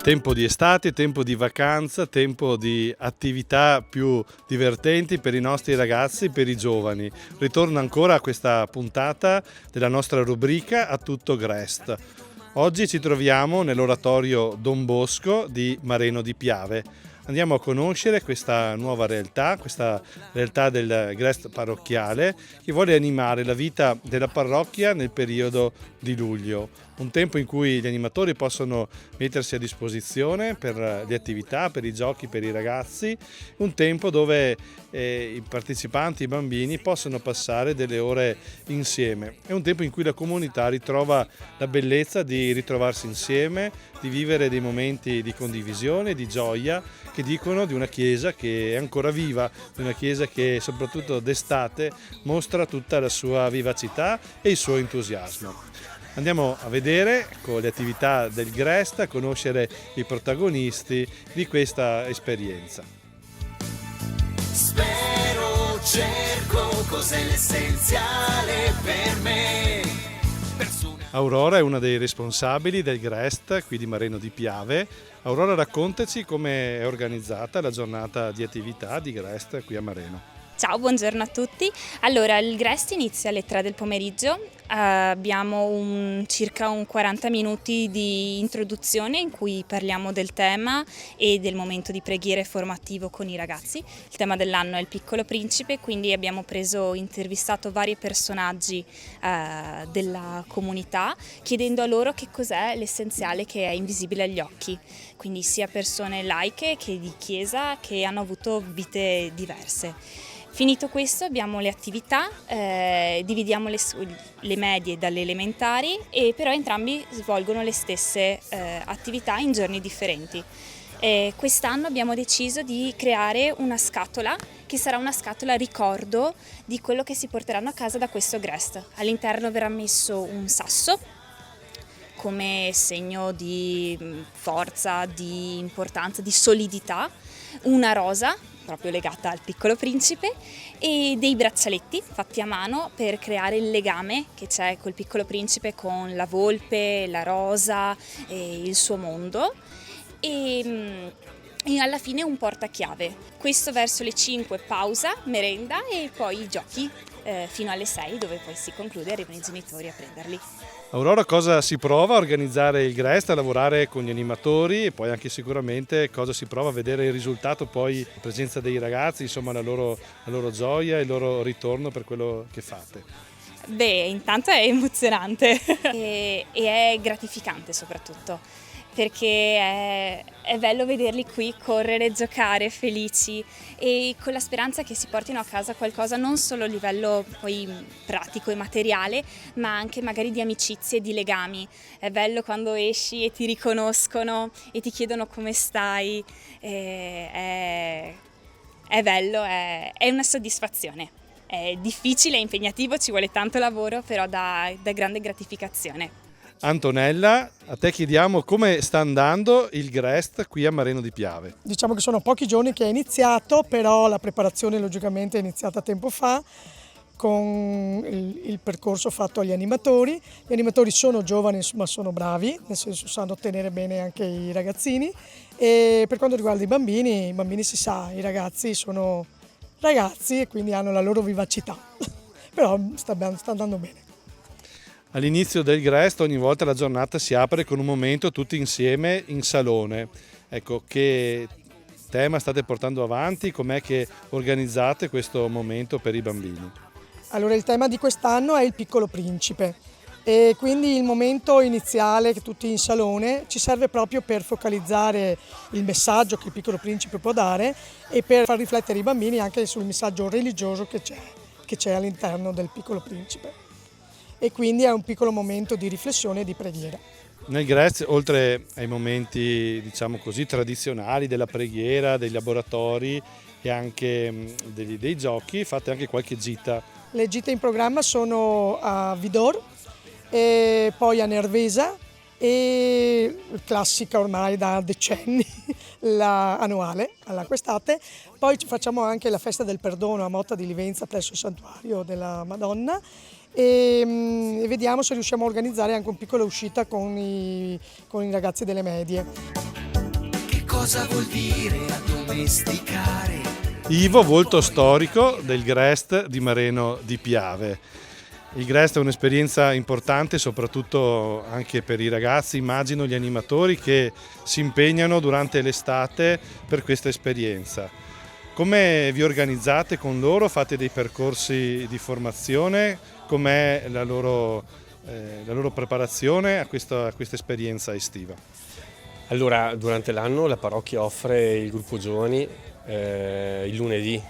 Tempo di estate, tempo di vacanza, tempo di attività più divertenti per i nostri ragazzi, per i giovani. Ritorno ancora a questa puntata della nostra rubrica A Tutto Grest. Oggi ci troviamo nell'oratorio Don Bosco di Mareno di Piave. Andiamo a conoscere questa nuova realtà, questa realtà del Grest parrocchiale che vuole animare la vita della parrocchia nel periodo di luglio, un tempo in cui gli animatori possono mettersi a disposizione per le attività, per i giochi, per i ragazzi, un tempo dove i partecipanti, i bambini possono passare delle ore insieme. È un tempo in cui la comunità ritrova la bellezza di ritrovarsi insieme, di vivere dei momenti di condivisione, di gioia, che dicono di una chiesa che è ancora viva, di una chiesa che soprattutto d'estate mostra tutta la sua vivacità e il suo entusiasmo. Andiamo a vedere con le attività del Grest, a conoscere i protagonisti di questa esperienza. Spero, cerco, cos'è l'essenziale per me. Aurora è una dei responsabili del Grest qui di Mareno di Piave. Aurora, raccontaci come è organizzata la giornata di attività di Grest qui a Mareno. Ciao, buongiorno a tutti. Allora, il Grest inizia alle 3 del pomeriggio, abbiamo circa 40 minuti di introduzione in cui parliamo del tema e del momento di preghiera formativo con i ragazzi. Il tema dell'anno è il Piccolo Principe, quindi abbiamo intervistato vari personaggi della comunità, chiedendo a loro che cos'è l'essenziale che è invisibile agli occhi, quindi sia persone laiche che di chiesa che hanno avuto vite diverse. Finito questo abbiamo le attività, dividiamo le medie dalle elementari e però entrambi svolgono le stesse attività in giorni differenti. Quest'anno abbiamo deciso di creare una scatola che sarà una scatola ricordo di quello che si porteranno a casa da questo Grest. All'interno verrà messo un sasso come segno di forza, di importanza, di solidità, una rosa proprio legata al Piccolo Principe e dei braccialetti fatti a mano per creare il legame che c'è col Piccolo Principe con la volpe, la rosa e il suo mondo e alla fine un portachiave. Questo verso le 5 pausa, merenda e poi i giochi fino alle 6 dove poi si conclude e arrivano i genitori a prenderli. Aurora, cosa si prova a organizzare il Grest, a lavorare con gli animatori e poi anche sicuramente cosa si prova a vedere il risultato, poi la presenza dei ragazzi, insomma la loro gioia, il loro ritorno per quello che fate? Beh, intanto è emozionante e è gratificante soprattutto perché è bello vederli qui correre, giocare, felici e con la speranza che si portino a casa qualcosa non solo a livello poi pratico e materiale, ma anche magari di amicizie e di legami. È bello quando esci e ti riconoscono e ti chiedono come stai, è bello, è una soddisfazione. È difficile, è impegnativo, ci vuole tanto lavoro, però dà grande gratificazione. Antonella, a te chiediamo come sta andando il Grest qui a Mareno di Piave. Diciamo che sono pochi giorni che è iniziato, però la preparazione logicamente è iniziata tempo fa con il percorso fatto agli animatori. Gli animatori sono giovani ma sono bravi, nel senso sanno tenere bene anche i ragazzini e per quanto riguarda i bambini si sa, i ragazzi sono ragazzi e quindi hanno la loro vivacità, però sta andando bene. All'inizio del Grest ogni volta la giornata si apre con un momento tutti insieme in salone. Ecco, che tema state portando avanti? Com'è che organizzate questo momento per i bambini? Allora, il tema di quest'anno è il Piccolo Principe e quindi il momento iniziale che tutti in salone ci serve proprio per focalizzare il messaggio che il Piccolo Principe può dare e per far riflettere i bambini anche sul messaggio religioso che c'è all'interno del Piccolo Principe. E quindi è un piccolo momento di riflessione e di preghiera. Nel Grest, oltre ai momenti diciamo così tradizionali della preghiera, dei laboratori e anche dei giochi, fate anche qualche gita. Le gite in programma sono a Vidor, e poi a Nervesa e classica ormai da decenni, annuale alla quest'estate. Poi facciamo anche la festa del perdono a Motta di Livenza presso il santuario della Madonna e vediamo se riusciamo a organizzare anche una piccola uscita con i ragazzi delle medie. cosa vuol dire addomesticare. Ivo, volto storico del Grest di Mareno di Piave. Il Grest è un'esperienza importante soprattutto anche per i ragazzi, immagino gli animatori che si impegnano durante l'estate per questa esperienza. Come vi organizzate con loro? Fate dei percorsi di formazione? Com'è la loro preparazione a questa esperienza estiva? Allora, durante l'anno la parrocchia offre il gruppo giovani il lunedì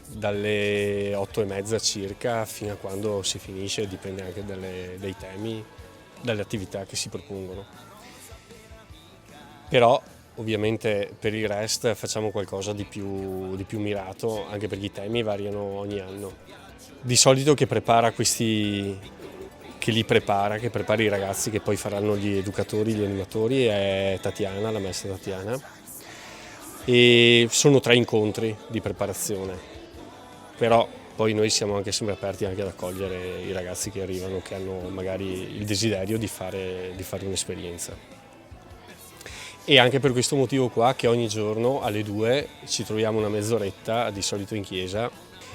dalle 8:30 circa fino a quando si finisce, dipende anche dai temi, dalle attività che si propongono. Però ovviamente per il Grest facciamo qualcosa di più mirato, anche perché i temi variano ogni anno. Di solito che prepara i ragazzi che poi faranno gli educatori, gli animatori, è Tatiana, la maestra Tatiana. E sono 3 incontri di preparazione, però poi noi siamo anche sempre aperti anche ad accogliere i ragazzi che arrivano, che hanno magari il desiderio di fare un'esperienza. E anche per questo motivo qua che ogni giorno alle 2 ci troviamo una mezz'oretta, di solito in chiesa,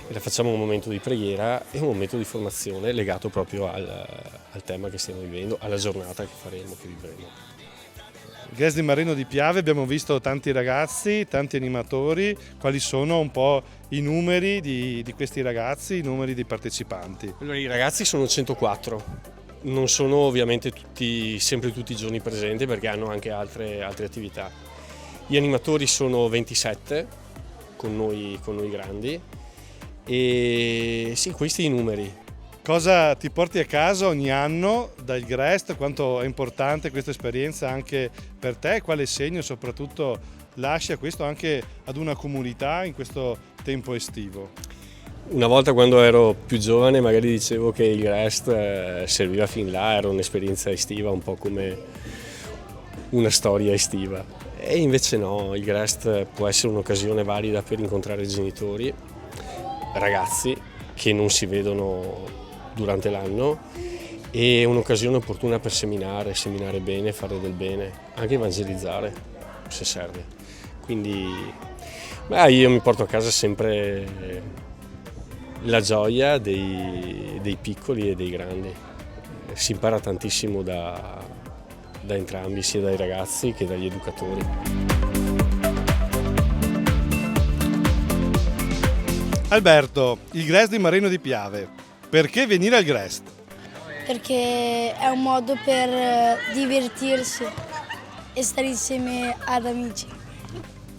e la facciamo un momento di preghiera e un momento di formazione legato proprio al tema che stiamo vivendo, alla giornata che vivremo. Il Grest di Mareno di Piave, abbiamo visto tanti ragazzi, tanti animatori. Quali sono un po' i numeri di questi ragazzi, i numeri dei partecipanti? Allora, i ragazzi sono 104, non sono ovviamente sempre tutti i giorni presenti perché hanno anche altre attività. Gli animatori sono 27 con noi grandi e sì, questi i numeri. Cosa ti porti a casa ogni anno dal Grest? Quanto è importante questa esperienza anche per te? Quale segno soprattutto lascia questo anche ad una comunità in questo tempo estivo? Una volta quando ero più giovane magari dicevo che il Grest serviva fin là, era un'esperienza estiva, un po' come una storia estiva. E invece no, il Grest può essere un'occasione valida per incontrare genitori, ragazzi che non si vedono durante l'anno e un'occasione opportuna per seminare bene, fare del bene, anche evangelizzare se serve. Quindi io mi porto a casa sempre la gioia dei piccoli e dei grandi. Si impara tantissimo da entrambi, sia dai ragazzi che dagli educatori. Alberto, il Grest di Mareno di Piave. Perché venire al Grest? Perché è un modo per divertirsi e stare insieme ad amici.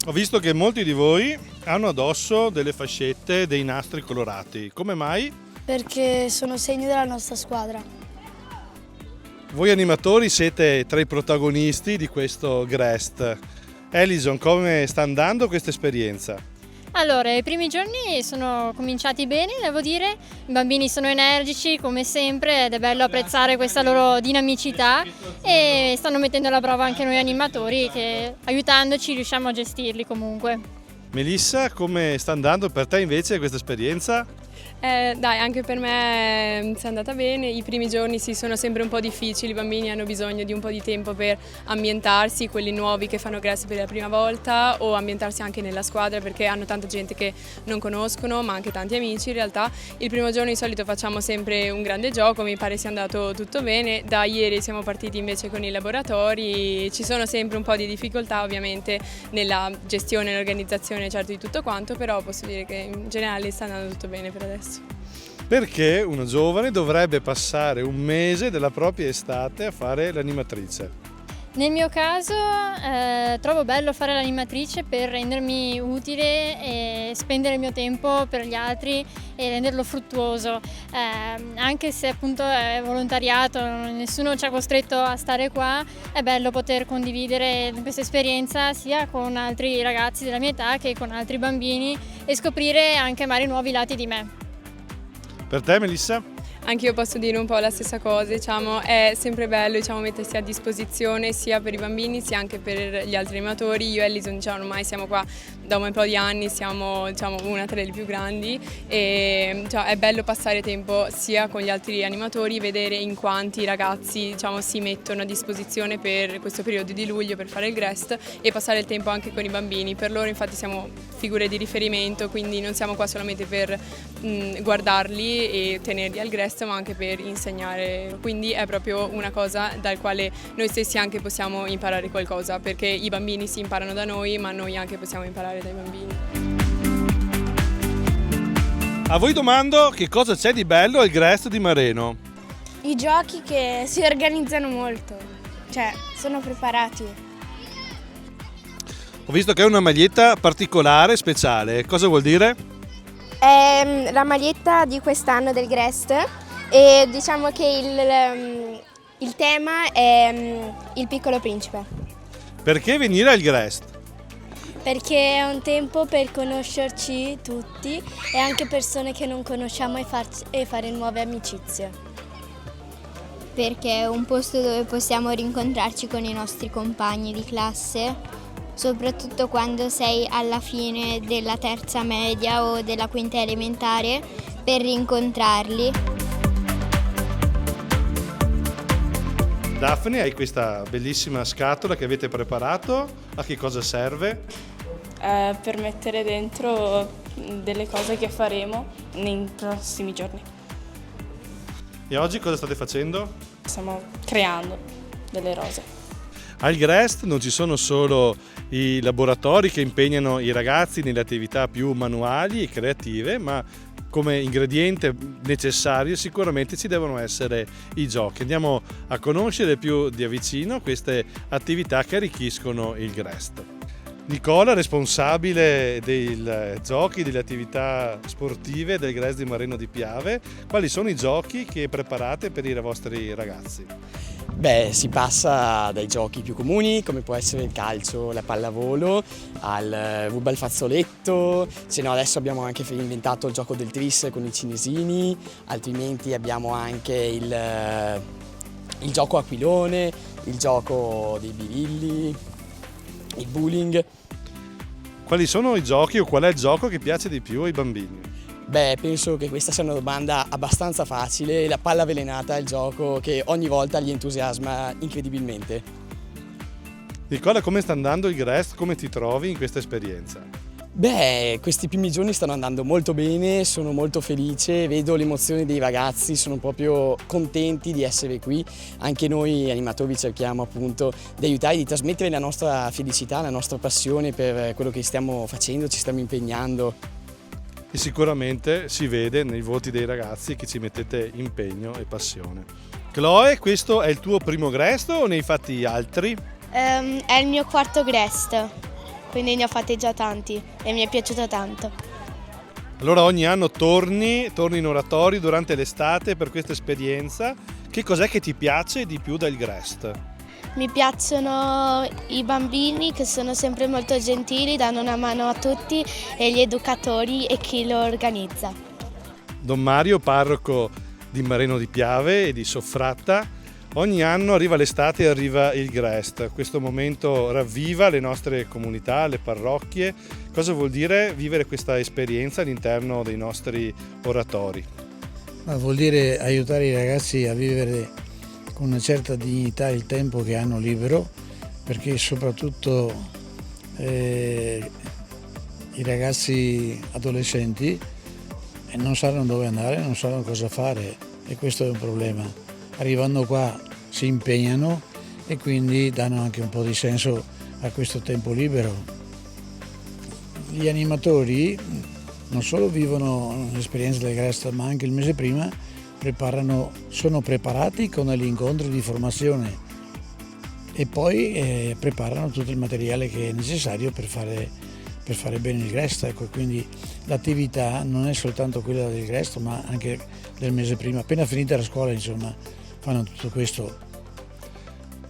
Ho visto che molti di voi hanno addosso delle fascette, dei nastri colorati. Come mai? Perché sono segno della nostra squadra. Voi animatori siete tra i protagonisti di questo Grest. Elison, come sta andando questa esperienza? Allora, i primi giorni sono cominciati bene, devo dire, i bambini sono energici come sempre ed è bello apprezzare questa loro dinamicità e stanno mettendo alla prova anche noi animatori che aiutandoci riusciamo a gestirli comunque. Melissa, come sta andando per te invece questa esperienza? Dai, anche per me sta andata bene, i primi giorni sì sono sempre un po' difficili, i bambini hanno bisogno di un po' di tempo per ambientarsi, quelli nuovi che fanno Grest per la prima volta o ambientarsi anche nella squadra perché hanno tanta gente che non conoscono ma anche tanti amici in realtà. Il primo giorno di solito facciamo sempre un grande gioco, mi pare sia andato tutto bene, da ieri siamo partiti invece con i laboratori, ci sono sempre un po' di difficoltà ovviamente nella gestione e l'organizzazione certo di tutto quanto, però posso dire che in generale sta andando tutto bene per adesso. Perché una giovane dovrebbe passare un mese della propria estate a fare l'animatrice? Nel mio caso trovo bello fare l'animatrice per rendermi utile e spendere il mio tempo per gli altri e renderlo fruttuoso, anche se appunto è volontariato, nessuno ci ha costretto a stare qua, è bello poter condividere questa esperienza sia con altri ragazzi della mia età che con altri bambini e scoprire anche magari nuovi lati di me. Per te, Melissa? anche io posso dire un po' la stessa cosa, diciamo, è sempre bello, diciamo, mettersi a disposizione sia per i bambini sia anche per gli altri animatori. Io e Ellison, diciamo, ormai siamo qua da un po' di anni, siamo, diciamo, una tra le più grandi e cioè, è bello passare tempo sia con gli altri animatori, vedere in quanti i ragazzi, diciamo, si mettono a disposizione per questo periodo di luglio per fare il Grest e passare il tempo anche con i bambini. Per loro infatti siamo figure di riferimento, quindi non siamo qua solamente per guardarli e tenerli al Grest, ma anche per insegnare. Quindi è proprio una cosa dal quale noi stessi anche possiamo imparare qualcosa, perché i bambini si imparano da noi, ma noi anche possiamo imparare dai bambini. A voi domando che cosa c'è di bello al Grest di Mareno. I giochi che si organizzano molto, cioè sono preparati. Ho visto che è una maglietta particolare, speciale. Cosa vuol dire? È la maglietta di quest'anno del Grest e diciamo che il tema è il Piccolo Principe. Perché venire al Grest? Perché è un tempo per conoscerci tutti e anche persone che non conosciamo e fare nuove amicizie. Perché è un posto dove possiamo rincontrarci con i nostri compagni di classe, soprattutto quando sei alla fine della terza media o della quinta elementare, per rincontrarli. Daphne, hai questa bellissima scatola che avete preparato. A che cosa serve? Per mettere dentro delle cose che faremo nei prossimi giorni. E oggi cosa state facendo? Stiamo creando delle rose. Al Grest non ci sono solo i laboratori che impegnano i ragazzi nelle attività più manuali e creative, ma come ingrediente necessario sicuramente ci devono essere i giochi. Andiamo a conoscere più da vicino queste attività che arricchiscono il Grest. Nicola, responsabile dei giochi, delle attività sportive del Grest di Mareno di Piave, quali sono i giochi che preparate per i vostri ragazzi? Beh, si passa dai giochi più comuni, come può essere il calcio, la pallavolo, al ruba il fazzoletto, se no adesso abbiamo anche inventato il gioco del tris con i cinesini, altrimenti abbiamo anche il gioco aquilone, il gioco dei birilli, il bowling. Quali sono i giochi o qual è il gioco che piace di più ai bambini? Beh, penso che questa sia una domanda abbastanza facile. La palla avvelenata è il gioco che ogni volta li entusiasma incredibilmente. Nicola, come sta andando il Grest? Come ti trovi in questa esperienza? Beh, questi primi giorni stanno andando molto bene, sono molto felice, vedo l'emozione dei ragazzi, sono proprio contenti di essere qui. Anche noi animatori cerchiamo appunto di aiutare, di trasmettere la nostra felicità, la nostra passione per quello che stiamo facendo, ci stiamo impegnando. E sicuramente si vede nei voti dei ragazzi che ci mettete impegno e passione. Chloe, questo è il tuo primo Grest o ne hai fatti altri? È il mio quarto Grest, quindi ne ho fatti già tanti e mi è piaciuto tanto. Allora ogni anno torni in oratorio durante l'estate per questa esperienza. Che cos'è che ti piace di più del Grest? Mi piacciono i bambini che sono sempre molto gentili, danno una mano a tutti e gli educatori e chi lo organizza. Don Mario, parroco di Mareno di Piave e di Soffratta, ogni anno arriva l'estate e arriva il Grest. Questo momento ravviva le nostre comunità, le parrocchie. Cosa vuol dire vivere questa esperienza all'interno dei nostri oratori? Vuol dire aiutare i ragazzi a vivere con una certa dignità il tempo che hanno libero, perché soprattutto i ragazzi adolescenti non sanno dove andare, non sanno cosa fare e questo è un problema. Arrivando qua si impegnano e quindi danno anche un po' di senso a questo tempo libero. Gli animatori non solo vivono l'esperienza del Grest, ma anche il mese prima sono preparati con gli incontri di formazione e poi preparano tutto il materiale che è necessario per fare bene il Grest. Ecco, quindi l'attività non è soltanto quella del Grest, ma anche del mese prima. Appena finita la scuola, insomma, fanno tutto questo.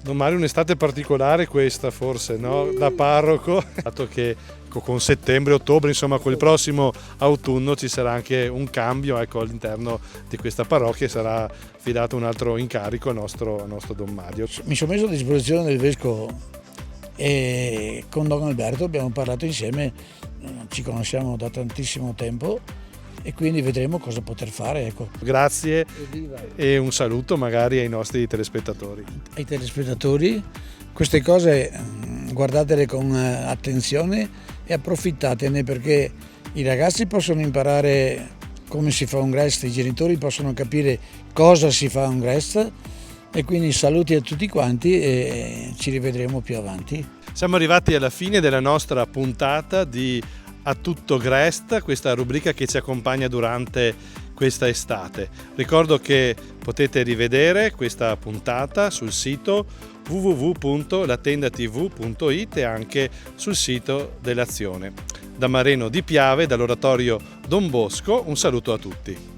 Don Mario, un'estate particolare questa forse, no? Da parroco, dato che con settembre, ottobre, insomma con il prossimo autunno ci sarà anche un cambio, ecco, all'interno di questa parrocchia, sarà affidato un altro incarico al nostro Don Mario. Mi sono messo a disposizione del Vescovo e con Don Alberto abbiamo parlato insieme, ci conosciamo da tantissimo tempo e quindi vedremo cosa poter fare. Ecco. Grazie e un saluto magari ai nostri telespettatori. Ai telespettatori, queste cose guardatele con attenzione e approfittatene, perché i ragazzi possono imparare come si fa un GREST, i genitori possono capire cosa si fa un GREST, e quindi saluti a tutti quanti e ci rivedremo più avanti. Siamo arrivati alla fine della nostra puntata di A Tutto GREST, questa rubrica che ci accompagna durante questa estate. Ricordo che potete rivedere questa puntata sul sito www.latendatv.it e anche sul sito dell'Azione. Da Mareno di Piave, dall'oratorio Don Bosco, un saluto a tutti.